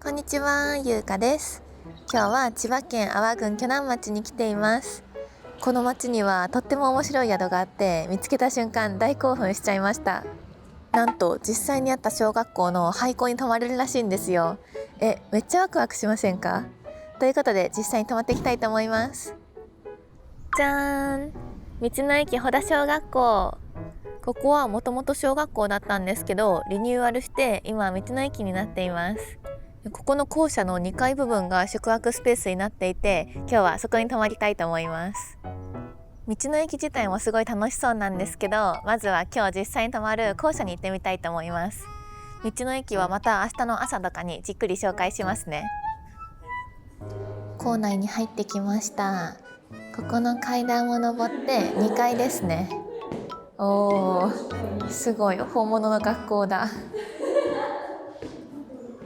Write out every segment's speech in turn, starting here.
こんにちは、ゆうかです。今日は千葉県安房郡鋸南町に来ています。この町にはとっても面白い宿があって、見つけた瞬間大興奮しちゃいました。なんと実際にあった小学校の廃校に泊まれるらしいんですよ。めっちゃワクワクしませんか？ということで実際に泊まっていきたいと思います。じゃーん、道の駅保田小学校。ここはもともと小学校だったんですけど、リニューアルして今道の駅になっています。ここの校舎の2階部分が宿泊スペースになっていて、今日はそこに泊まりたいと思います。道の駅自体もすごい楽しそうなんですけど、まずは今日実際に泊まる校舎に行ってみたいと思います。道の駅はまた明日の朝とかにじっくり紹介しますね。校内に入ってきました。ここの階段を登って2階ですね。おー、すごい本物の学校だ。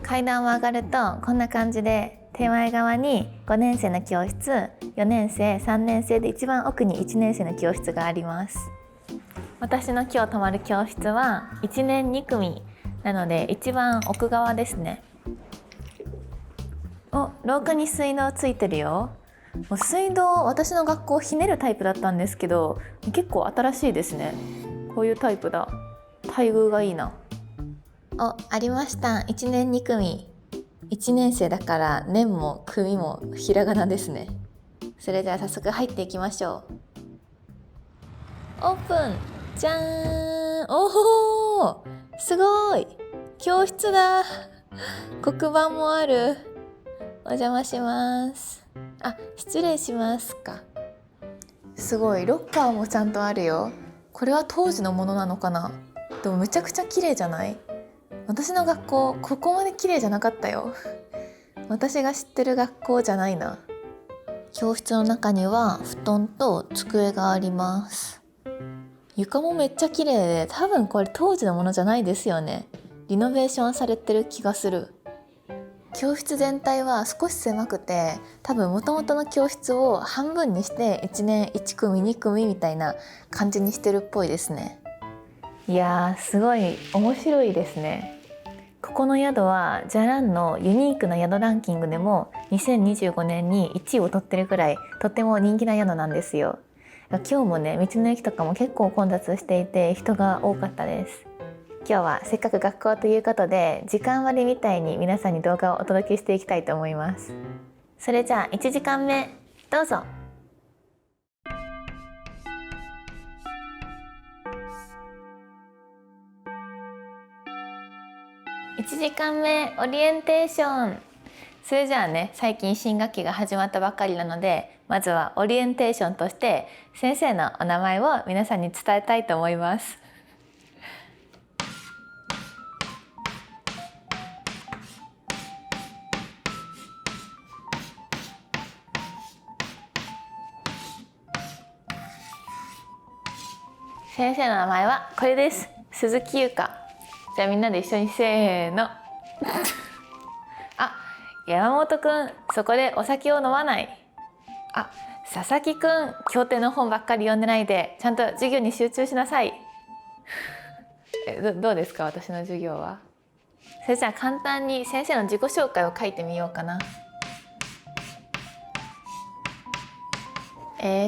階段を上がるとこんな感じで、手前側に5年生の教室、4年生、3年生で一番奥に1年生の教室があります。私の今日泊まる教室は1年2組なので一番奥側ですね。廊下に水道ついてるよ。もう水道、私の学校ひねるタイプだったんですけど、結構新しいですね。こういうタイプだ。待遇がいいな。ありました。1年2組。1年生だから年も組もひらがなですね。それでは早速入っていきましょう。オープン。じゃーん。おー、すごい。教室だ。黒板もある。お邪魔します。失礼しますか。すごい、ロッカーもちゃんとあるよ。これは当時のものなのかな。でもめちゃくちゃ綺麗じゃない？私の学校ここまで綺麗じゃなかったよ。私が知ってる学校じゃないな。教室の中には布団と机があります。床もめっちゃ綺麗で、多分これ当時のものじゃないですよね。リノベーションされてる気がする。教室全体は少し狭くて、多分元々の教室を半分にして1年1組2組みたいな感じにしてるっぽいですね。いやー、すごい面白いですね。ここの宿はじゃらんのユニークな宿ランキングでも2025年に1位を取ってるくらい、とっても人気な宿なんですよ。今日もね、道の駅とかも結構混雑していて人が多かったです。今日はせっかく学校ということで、時間割みたいに皆さんに動画をお届けしていきたいと思います。それじゃあ1時間目どうぞ。1時間目オリエンテーション。それじゃあね、最近新学期が始まったばっかりなので、まずはオリエンテーションとして先生のお名前を皆さんに伝えたいと思います。先生の名前はこれです。鈴木優香。じゃあみんなで一緒にせーの。山本くん、そこでお酒を飲まない。佐々木くん、教典の本ばっかり読んでないでちゃんと授業に集中しなさい。どうですか、私の授業は。それじゃあ簡単に先生の自己紹介を書いてみようかな。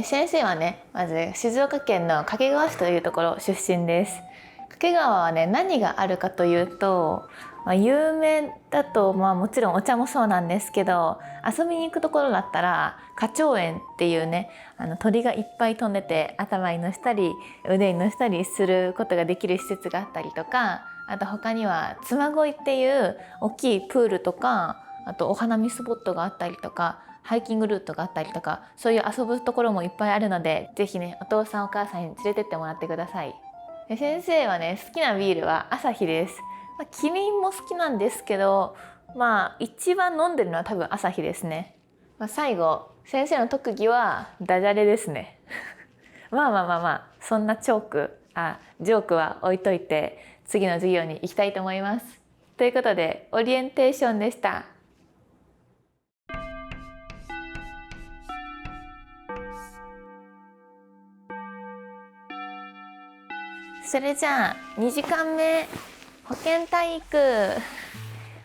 先生はね、まず静岡県の掛川市というところ出身です。掛川はね、何があるかというと、有名だと、もちろんお茶もそうなんですけど、遊びに行くところだったら花鳥園っていうね、鳥がいっぱい飛んでて頭に乗せたり腕に乗せたりすることができる施設があったりとか、あと他には嬬恋っていう大きいプールとか、あとお花見スポットがあったりとか、ハイキングルートがあったりとか、そういう遊ぶところもいっぱいあるので、ぜひね、お父さんお母さんに連れてってもらってください。で、先生はね、好きなビールはアサヒです。キリンも好きなんですけど、一番飲んでるのは多分アサヒですね。最後、先生の特技はダジャレですね。そんなジョークは置いといて、次の授業に行きたいと思います。ということで、オリエンテーションでした。それじゃあ2時間目、保健体育。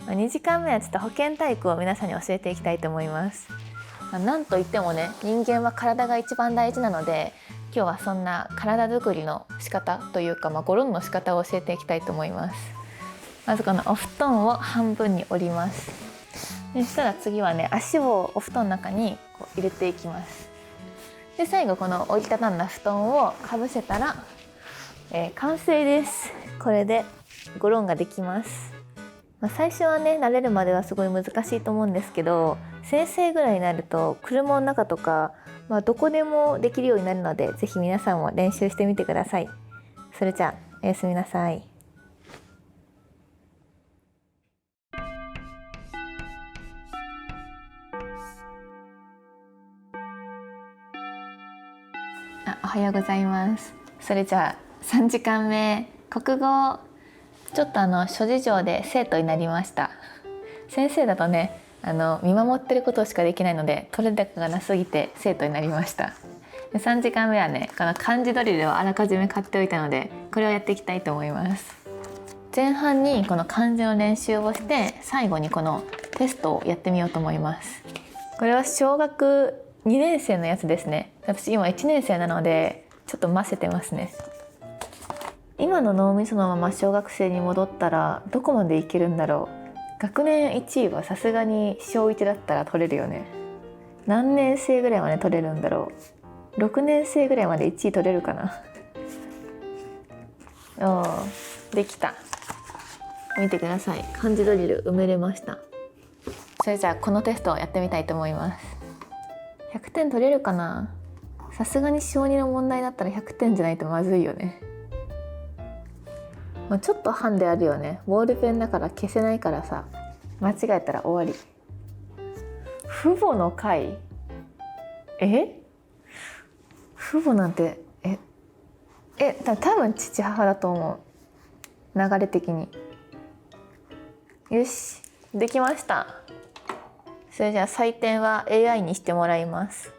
2時間目はちょっと保健体育を皆さんに教えていきたいと思います。なんといってもね、人間は体が一番大事なので、今日はそんな体づくりの仕方というか、ゴロンの仕方を教えていきたいと思います。まずこのお布団を半分に折ります。そしたら次はね、足をお布団の中にこう入れていきます。で最後この折りたたんだ布団をかぶせたら、完成です。これでゴロンができます。最初はね、慣れるまではすごい難しいと思うんですけど、先生ぐらいになると車の中とか、どこでもできるようになるので、ぜひ皆さんも練習してみてください。それじゃあおやすみなさい。おはようございます。それじゃあ3時間目、国語。ちょっと諸事情で生徒になりました。先生だとね、見守ってることしかできないので、取れ高がなすぎて生徒になりました。で3時間目はね、この漢字ドリルをあらかじめ買っておいたので、これをやっていきたいと思います。前半にこの漢字の練習をして、最後にこのテストをやってみようと思います。これは小学2年生のやつですね。私今1年生なのでちょっとませてますね。今の脳みそのまま小学生に戻ったらどこまでいけるんだろう。学年1位はさすがに小1だったら取れるよね。何年生ぐらいまで取れるんだろう。6年生ぐらいまで1位取れるかな。できた。見てください。漢字ドリル埋めれました。それじゃあこのテストをやってみたいと思います。100点取れるかな。さすがに小2の問題だったら100点じゃないとまずいよね。ちょっとハンデあるよね。ボールペンだから消せないからさ、間違えたら終わり。父母の会、父母なんて多分父母だと思う、流れ的に。よし、できました。それじゃあ採点は AI にしてもらいます。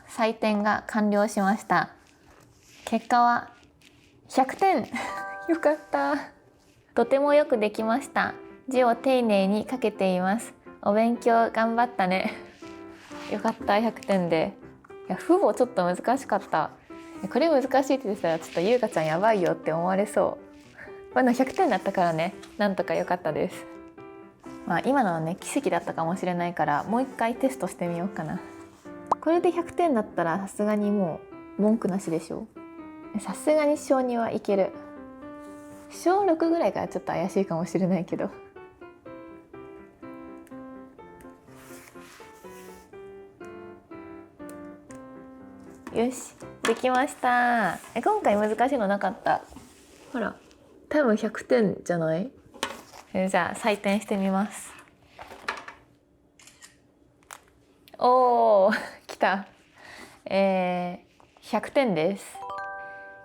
採点が完了しました。結果は100点よかった。とてもよくできました。字を丁寧に書けています。お勉強頑張ったね。よかった、100点で。父母ちょっと難しかった。これ難しいって言ってたらちょっと優香ちゃんやばいよって思われそう。100点だったからね、なんとかよかったです。今のはね、奇跡だったかもしれないから、もう一回テストしてみようかな。これで100点だったらさすがにもう文句なしでしょ。さすがに小2はいける。小6ぐらいからちょっと怪しいかもしれないけど。よし、できました。今回難しいのなかった。ほら、多分100点じゃない？じゃあ採点してみます。来た。100点です。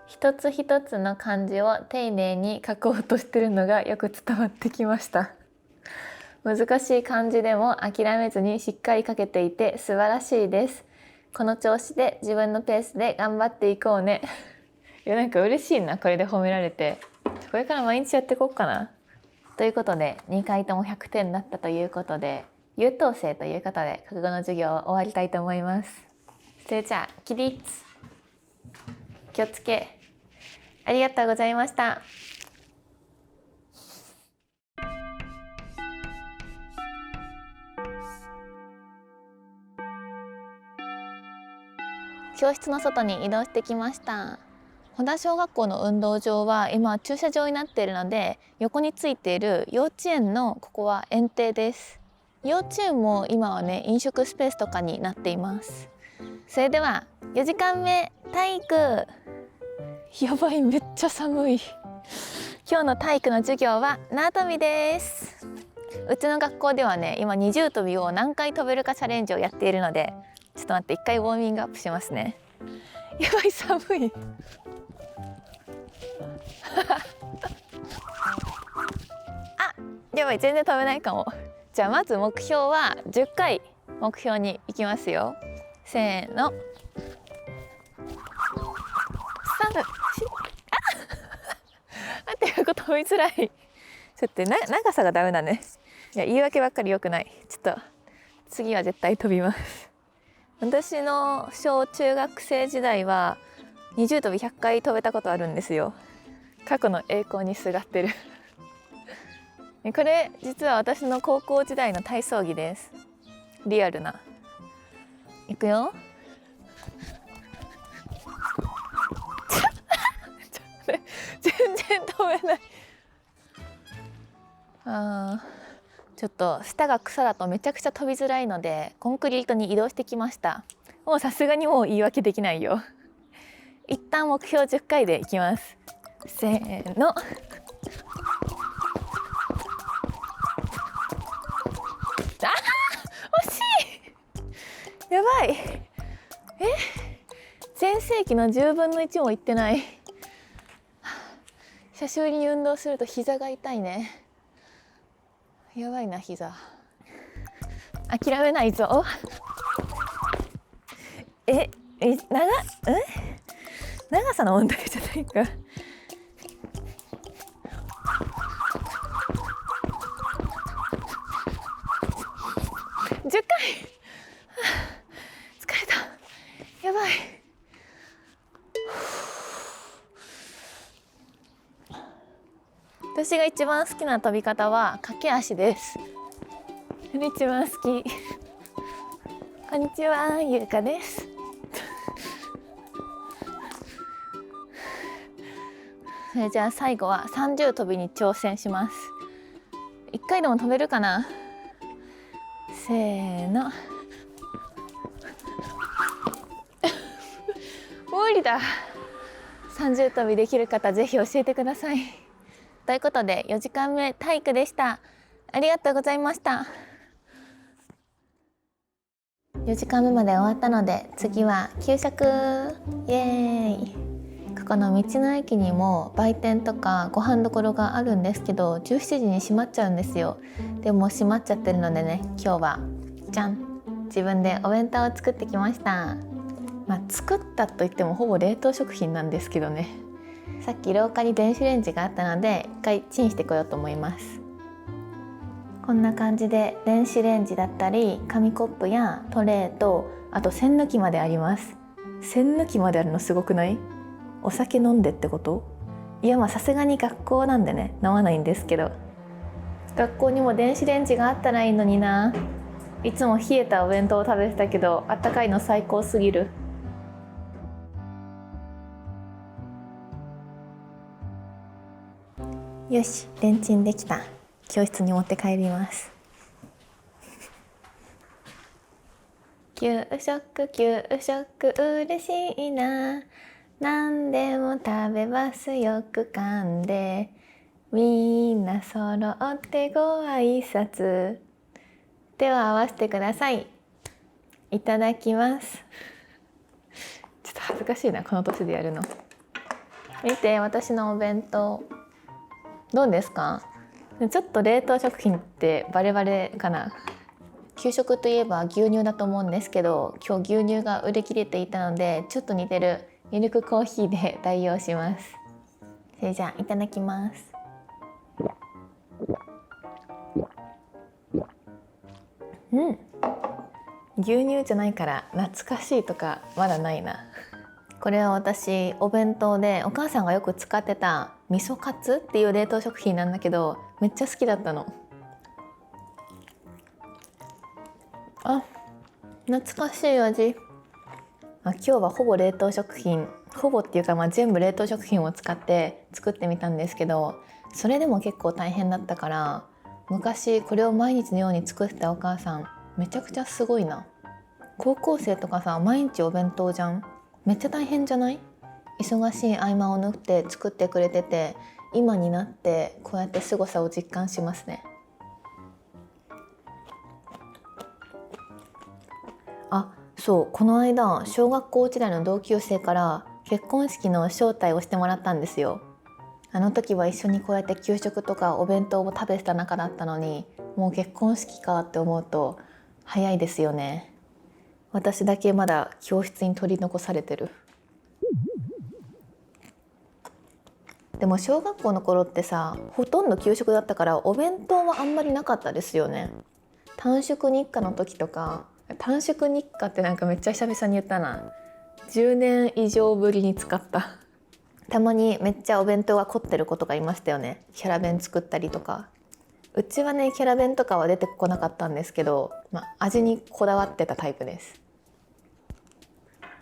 一つ一つの漢字を丁寧に書こうとしてるのがよく伝わってきました。難しい漢字でも諦めずにしっかり書けていて素晴らしいです。この調子で自分のペースで頑張っていこうね。いや、なんか嬉しいな、これで褒められて。これから毎日やっていこうかな。ということで2回とも100点だったということで、優等生ということで国語の授業を終わりたいと思います。それじゃあ起立、気をつけ、ありがとうございました。教室の外に移動してきました。保田小学校の運動場は今駐車場になっているので、横についている幼稚園のここは園庭です。幼稚園も今はね、飲食スペースとかになっています。それでは4時間目体育。やばい、めっちゃ寒い。今日の体育の授業は縄跳びです。うちの学校ではね、今二重跳びを何回跳べるかチャレンジをやっているので、ちょっと待って、一回ウォーミングアップしますね。やばい、寒い。やばい、全然飛べないかも。じゃあまず目標は10回目標に行きますよ。せーの。3、4、待って、飛びづらい。ちょっと長さがダメだね。いや言い訳ばっかり良くない。ちょっと次は絶対飛びます。私の小中学生時代は二重跳び100回飛べたことあるんですよ。過去の栄光にすがってる。これ実は私の高校時代の体操着です。リアルな。いくよ。全然飛べない。ちょっと下が草だとめちゃくちゃ飛びづらいのでコンクリートに移動してきました。もうさすがにもう言い訳できないよ。一旦目標10回でいきます。せーの。惜しい。やばい。全盛期の10分の1もいってない。久しぶりに運動すると膝が痛いね。やばいな膝。諦めないぞ。長さの問題じゃないか。10回。疲れた。やばい。私が一番好きな飛び方は駆け足です。一番好き。こんにちは、ゆうかです。それじゃあ最後は30跳びに挑戦します。1回でも飛べるかな。せーの。無理だ。30跳びできる方ぜひ教えてください。ということで4時間目体育でした。ありがとうございました。4時間目まで終わったので次は給食。イエーイ。ここの道の駅にも売店とかご飯どころがあるんですけど17時に閉まっちゃうんですよ。でも閉まっちゃってるのでね、今日はじゃん、自分でお弁当を作ってきました。作ったといってもほぼ冷凍食品なんですけどね。さっき廊下に電子レンジがあったので一回チンしてこようと思います。こんな感じで電子レンジだったり紙コップやトレーとあと栓抜きまであります。栓抜きまであるのすごくない？お酒飲んでってこと？いやさすがに学校なんでね飲まないんですけど、学校にも電子レンジがあったらいいのにな。いつも冷えたお弁当を食べてたけどあったかいの最高すぎる。よし、レンチンできた。教室に持って帰ります。給食嬉しいな。何でも食べますよく噛んで。みんな揃ってご挨拶。手を合わせてください。いただきます。ちょっと恥ずかしいな、この年でやるの。見て、私のお弁当。どうですか？ちょっと冷凍食品ってバレバレかな。給食といえば牛乳だと思うんですけど、今日牛乳が売れ切れていたのでちょっと似てるミルクコーヒーで代用します。それじゃあいただきます。牛乳じゃないから懐かしいとかまだないな。これは私お弁当でお母さんがよく使ってた味噌カツっていう冷凍食品なんだけどめっちゃ好きだったの。懐かしい味。今日はほぼ冷凍食品、ほぼっていうか全部冷凍食品を使って作ってみたんですけど、それでも結構大変だったから、昔これを毎日のように作ってたお母さんめちゃくちゃすごいな。高校生とかさ、毎日お弁当じゃん。めっちゃ大変じゃない？忙しい合間を縫って作ってくれてて、今になってこうやって凄さを実感しますね。そう、この間小学校時代の同級生から結婚式の招待をしてもらったんですよ。あの時は一緒にこうやって給食とかお弁当を食べてた仲だったのに、もう結婚式かって思うと早いですよね。私だけまだ教室に取り残されてる。でも小学校の頃ってさ、ほとんど給食だったからお弁当はあんまりなかったですよね。短縮日課の時とか、短縮日課ってなんかめっちゃ久々に言ったな。10年以上ぶりに使った。たまにめっちゃお弁当が凝ってる子とかいましたよね。キャラ弁作ったりとか。うちはねキャラ弁とかは出てこなかったんですけど、味にこだわってたタイプです。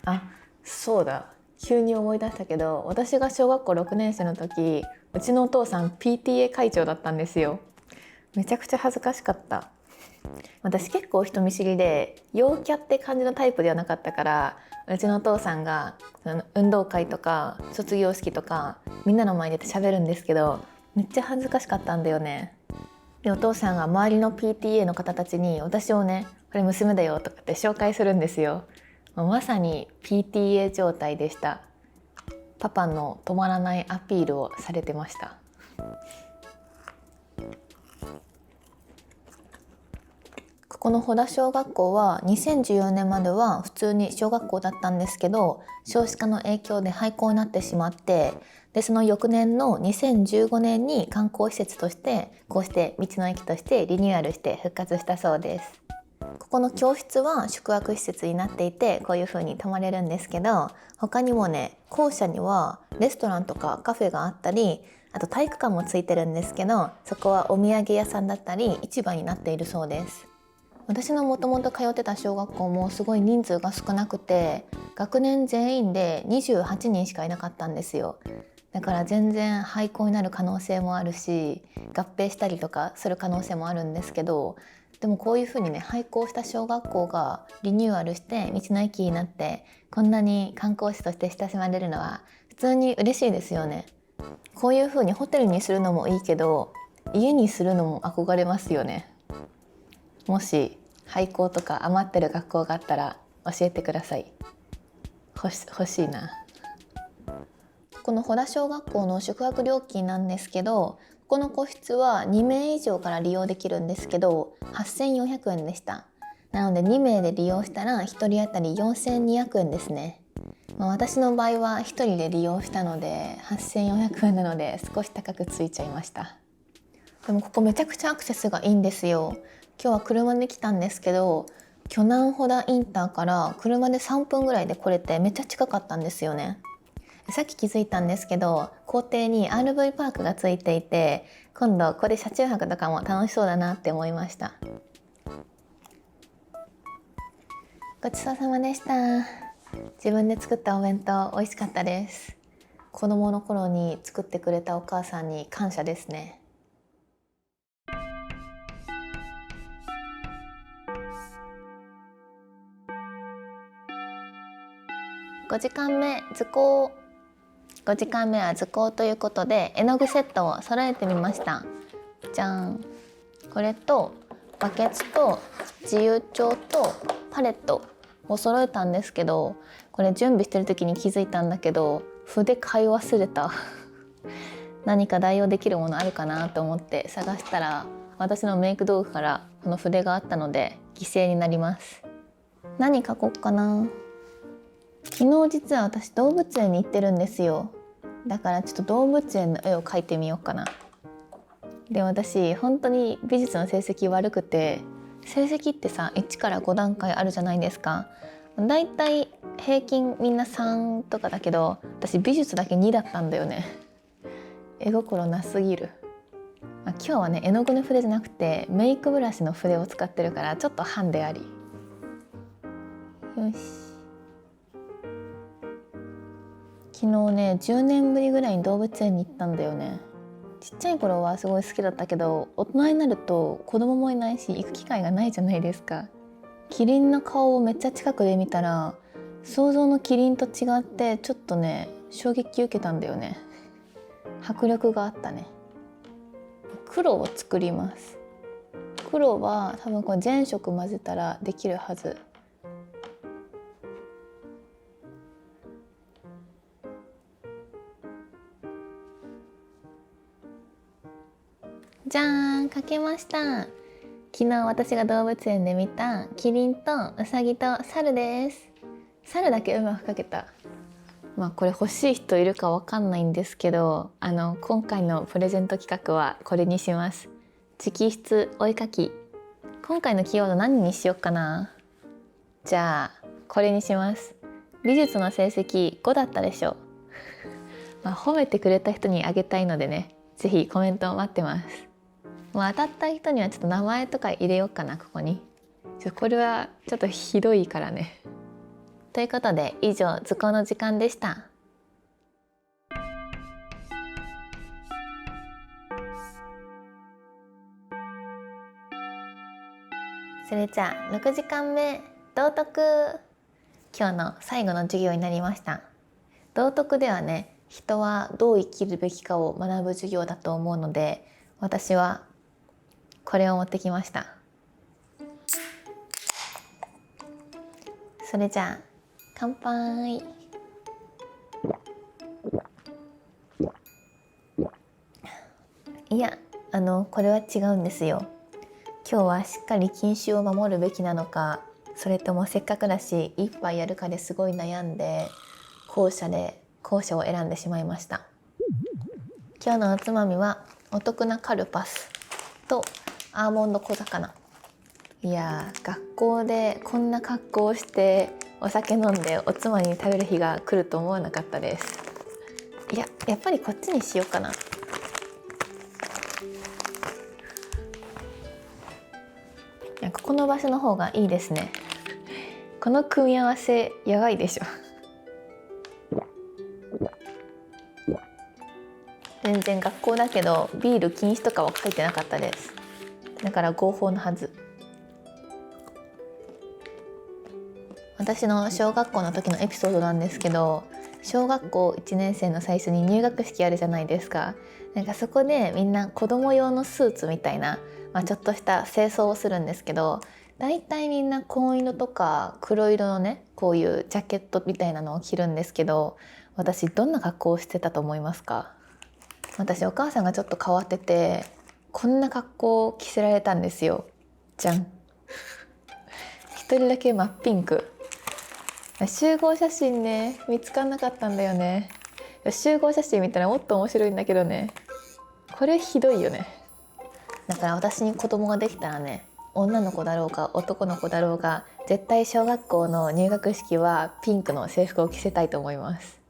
あ、そうだ、急に思い出したけど、私が小学校6年生の時、うちのお父さん PTA 会長だったんですよ。めちゃくちゃ恥ずかしかった。私結構人見知りで陽キャって感じのタイプではなかったから、うちのお父さんが運動会とか卒業式とかみんなの前に出て喋るんですけど、めっちゃ恥ずかしかったんだよね。でお父さんが周りの PTA の方たちに私をね、これ娘だよとかって紹介するんですよ。まさに PTA 状態でした。パパの止まらないアピールをされてました。この保田小学校は2014年までは普通に小学校だったんですけど、少子化の影響で廃校になってしまって、でその翌年の2015年に観光施設としてこうして道の駅としてリニューアルして復活したそうです。ここの教室は宿泊施設になっていて、こういう風に泊まれるんですけど、他にもね、校舎にはレストランとかカフェがあったり、あと体育館もついてるんですけど、そこはお土産屋さんだったり市場になっているそうです。私のもともと通ってた小学校もすごい人数が少なくて、学年全員で28人しかいなかったんですよ。だから全然廃校になる可能性もあるし、合併したりとかする可能性もあるんですけど、でもこういうふうにね、廃校した小学校がリニューアルして道の駅になって、こんなに観光地として親しまれるのは普通に嬉しいですよね。こういうふうにホテルにするのもいいけど、家にするのも憧れますよね。もし廃校とか余ってる学校があったら教えてください。欲しいな。この保田小学校の宿泊料金なんですけど、ここの個室は2名以上から利用できるんですけど、8400円でした。なので2名で利用したら1人当たり4200円ですね。私の場合は1人で利用したので8400円なので少し高くついちゃいました。でもここめちゃくちゃアクセスがいいんですよ。今日は車で来たんですけど、鋸南保田インターから車で3分ぐらいで来れてめっちゃ近かったんですよね。さっき気づいたんですけど、校庭に RV パークがついていて、今度ここで車中泊とかも楽しそうだなって思いました。ごちそうさまでした。自分で作ったお弁当美味しかったです。子供の頃に作ってくれたお母さんに感謝ですね。5時間目図工。5時間目は図工ということで、絵の具セットを揃えてみました。じゃん。これとバケツと自由帳とパレットを揃えたんですけど、これ準備してる時に気づいたんだけど、筆買い忘れた。何か代用できるものあるかなと思って探したら、私のメイク道具からこの筆があったので犠牲になります。何描こっかな。昨日実は私動物園に行ってるんですよ。だからちょっと動物園の絵を描いてみようかな。で、私本当に美術の成績悪くて、成績ってさ1から5段階あるじゃないですか。だいたい平均みんな3とかだけど、私美術だけ2だったんだよね。絵心なすぎる。今日はね、絵の具の筆じゃなくてメイクブラシの筆を使ってるから、ちょっとハンデあり。よし。昨日ね、10年ぶりぐらいに動物園に行ったんだよね。ちっちゃい頃はすごい好きだったけど、大人になると子供もいないし行く機会がないじゃないですか。キリンの顔をめっちゃ近くで見たら、想像のキリンと違ってちょっとね、衝撃受けたんだよね。迫力があったね。黒を作ります。黒は多分これ全色混ぜたらできるはず。じゃーん、描けました。昨日私が動物園で見たキリンとウサギとサルです。サルだけうまく描けた。まあこれ欲しい人いるかわかんないんですけど、今回のプレゼント企画はこれにします。直筆お絵かき。今回のキーワード何にしよっかな。じゃあこれにします。美術の成績5だったでしょ。まあ、褒めてくれた人にあげたいのでね、ぜひコメントを待ってます。まあ、当たった人にはちょっと名前とか入れようかな、ここに。これはちょっとひどいからね。ということで以上、図工の時間でした。それじゃあ6時間目、道徳。今日の最後の授業になりました。道徳ではね、人はどう生きるべきかを学ぶ授業だと思うので、私はこれを持ってきました。それじゃあ乾杯。いや、これは違うんですよ。今日はしっかり禁酒を守るべきなのか、それともせっかくだし一杯やるかですごい悩んで、後者を選んでしまいました。今日のおつまみはお得なカルパスとアーモンド小魚。いやー、学校でこんな格好をしてお酒飲んでおつまみに食べる日が来ると思わなかったです。やっぱりこっちにしようかな。ここの場所の方がいいですね。この組み合わせやばいでしょ。全然学校だけどビール禁止とかは書いてなかったです。だから合法のはず。私の小学校の時のエピソードなんですけど、小学校1年生の最初に入学式あるじゃないですか。そこでみんな子供用のスーツみたいな、ちょっとした清掃をするんですけど、だいたいみんな紺色とか黒色のね、こういうジャケットみたいなのを着るんですけど、私どんな格好をしてたと思いますか？私お母さんがちょっと変わってて、こんな格好を着せられたんですよ。じゃん。一人だけ真っピンク。集合写真ね、見つかんなかったんだよね。集合写真見たらもっと面白いんだけどね。これひどいよね。だから私に子供ができたらね、女の子だろうか男の子だろうが、絶対小学校の入学式はピンクの制服を着せたいと思います。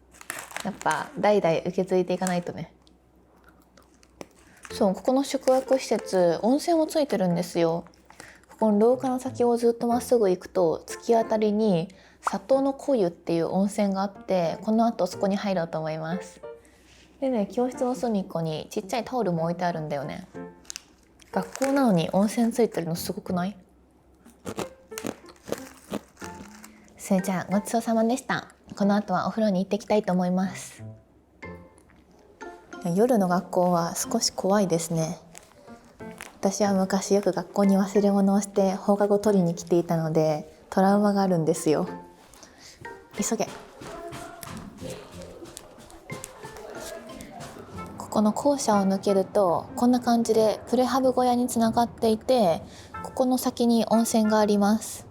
やっぱ代々受け継いでいかないとね。そう、ここの宿泊施設、温泉もついてるんですよ。ここの廊下の先をずっとまっすぐ行くと、突き当たりに里の湖湯っていう温泉があって、この後そこに入ろうと思います。でね、教室の隅っこにちっちゃいタオルも置いてあるんだよね。学校なのに温泉ついてるのすごくない？それじゃあごちそうさまでした。この後はお風呂に行ってきたいと思います。夜の学校は少し怖いですね。私は昔よく学校に忘れ物をして放課後取りに来ていたので、トラウマがあるんですよ。急げ。ここの校舎を抜けるとこんな感じでプレハブ小屋につながっていて、ここの先に温泉があります。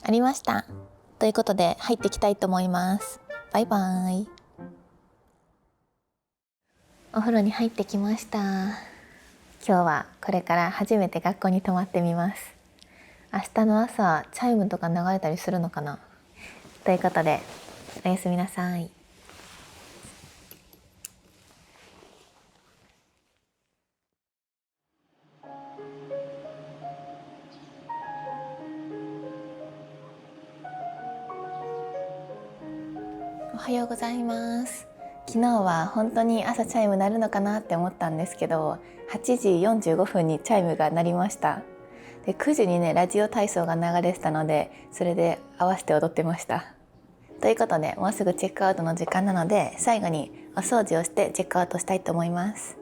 ありました。ということで入っていきたいと思います。バイバイ。お風呂に入ってきました。今日はこれから初めて学校に泊まってみます。明日の朝チャイムとか流れたりするのかな。ということでおやすみなさい。おはようございます。昨日は本当に朝チャイム鳴るのかなって思ったんですけど、8時45分にチャイムが鳴りました。で、9時にねラジオ体操が流れてたので、それで合わせて踊ってました。ということでもうすぐチェックアウトの時間なので、最後にお掃除をしてチェックアウトしたいと思います。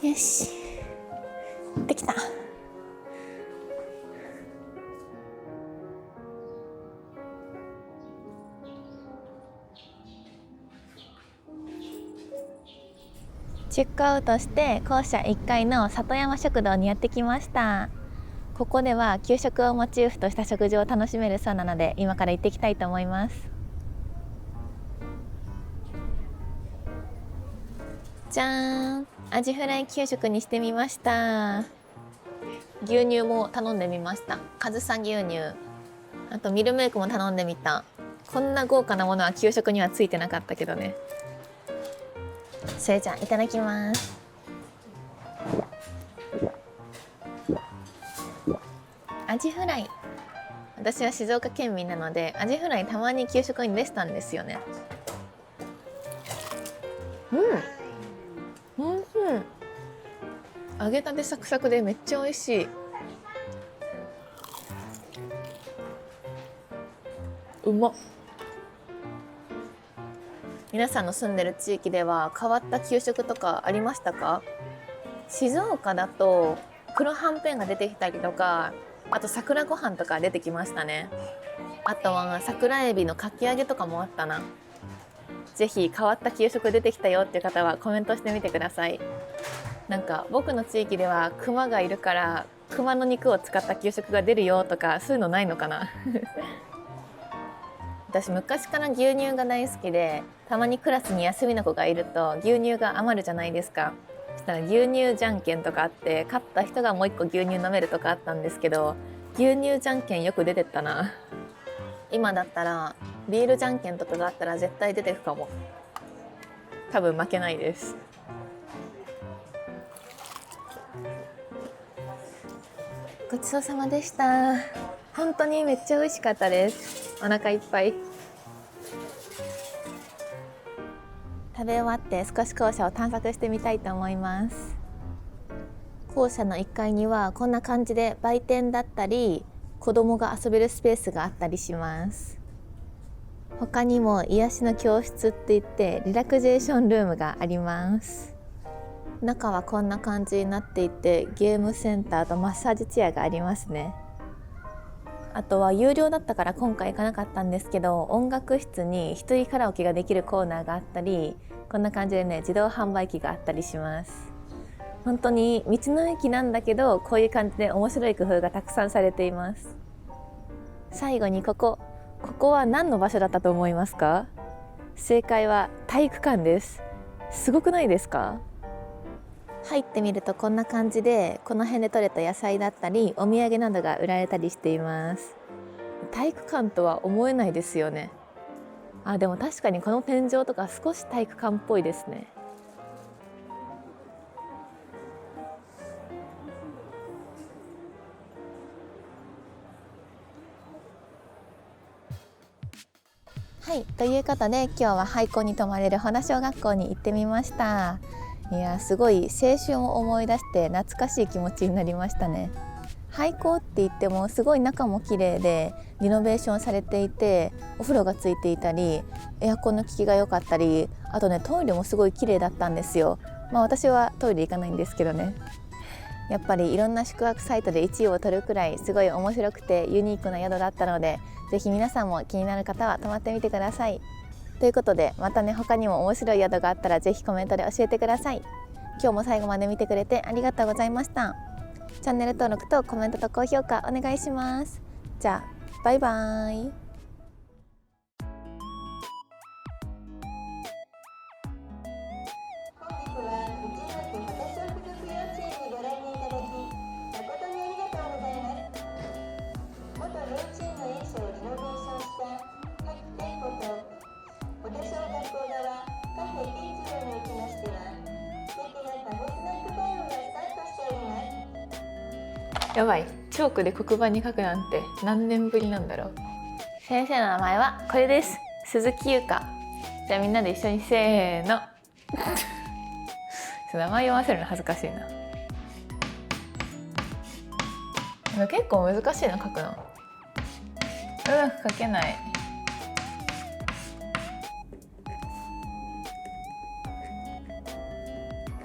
よし、できた。チェックアウトして校舎1階の里山食堂にやってきました。ここでは給食をモチーフとした食事を楽しめるそうなので、今から行っていきたいと思います。じゃーん、アジフライ給食にしてみました。牛乳も頼んでみました。かずさ牛乳、あとミルメイクも頼んでみた。こんな豪華なものは給食にはついてなかったけどね。それじゃあいただきます。アジフライ、私は静岡県民なのでアジフライたまに給食に出てたんですよね。揚げたてサクサクでめっちゃ美味しい。うまっ。皆さんの住んでる地域では変わった給食とかありましたか？静岡だと黒はんぺんが出てきたりとか、あと桜ご飯とか出てきましたね。あとは桜エビのかき揚げとかもあったな。ぜひ変わった給食出てきたよっていう方はコメントしてみてください。なんか僕の地域ではクマがいるからクマの肉を使った給食が出るよとか、そういうのないのかな私昔から牛乳が大好きで、たまにクラスに休みの子がいると牛乳が余るじゃないですか。そしたら牛乳じゃんけんとかあって、勝った人がもう一個牛乳飲めるとかあったんですけど、牛乳じゃんけんよく出てったな。今だったらビールじゃんけんとかがあったら絶対出てくかも。多分負けないです。ごちそうさまでした。本当にめっちゃ美味しかったです。お腹いっぱい。食べ終わって少し校舎を探索してみたいと思います。校舎の1階にはこんな感じで売店だったり子供が遊べるスペースがあったりします。他にも癒しの教室って言ってリラクゼーションルームがあります。中はこんな感じになっていて、ゲームセンターとマッサージチェアがありますね。あとは有料だったから今回行かなかったんですけど、音楽室に一人カラオケができるコーナーがあったり、こんな感じでね、自動販売機があったりします。本当に道の駅なんだけど、こういう感じで面白い工夫がたくさんされています。最後にここは何の場所だったと思いますか？正解は体育館です。すごくないですか？入ってみるとこんな感じで、この辺で採れた野菜だったりお土産などが売られたりしています。体育館とは思えないですよね。でも確かにこの天井とか少し体育館っぽいですね。はい、ということで今日は廃校に泊まれる保田小学校に行ってみました。いや、すごい青春を思い出して懐かしい気持ちになりましたね。廃校って言ってもすごい中も綺麗でリノベーションされていて、お風呂がついていたりエアコンの効きが良かったり、あとねトイレもすごい綺麗だったんですよ。私はトイレ行かないんですけどね。やっぱりいろんな宿泊サイトで1位を取るくらいすごい面白くてユニークな宿だったので、ぜひ皆さんも気になる方は泊まってみてください。ということでまたね、他にも面白い宿があったらぜひコメントで教えてください。今日も最後まで見てくれてありがとうございました。チャンネル登録とコメントと高評価お願いします。じゃあバイバーイ。やばい、チョークで黒板に書くなんて何年ぶりなんだろう。先生の名前はこれです。鈴木優香。じゃあみんなで一緒にせーの名前読ませるの恥ずかしいな。結構難しいな、書くの。うまく書けない。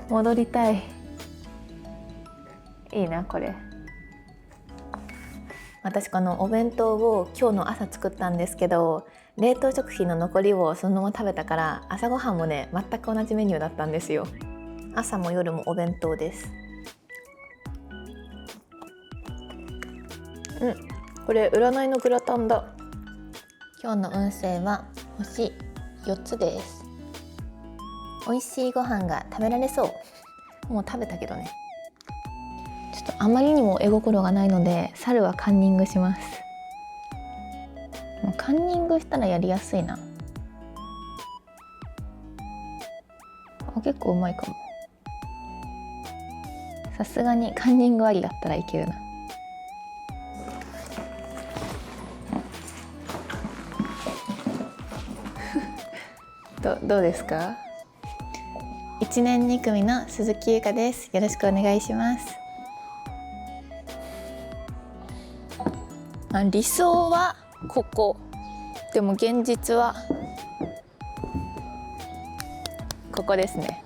戻りたい。いいなこれ。私このお弁当を今日の朝作ったんですけど、冷凍食品の残りをそのまま食べたから朝ごはんもね全く同じメニューだったんですよ。朝も夜もお弁当です。これ占いのグラタンだ。今日の運勢は星4つです。美味しいご飯が食べられそう。もう食べたけどね。ちょっとあまりにも絵心がないので、猿はカンニングします。もうカンニングしたらやりやすいな。結構うまいかも。さすがにカンニングありだったらいけるな。どうですか。1年2組の鈴木優香です。よろしくお願いします。理想はここ。でも現実はここですね。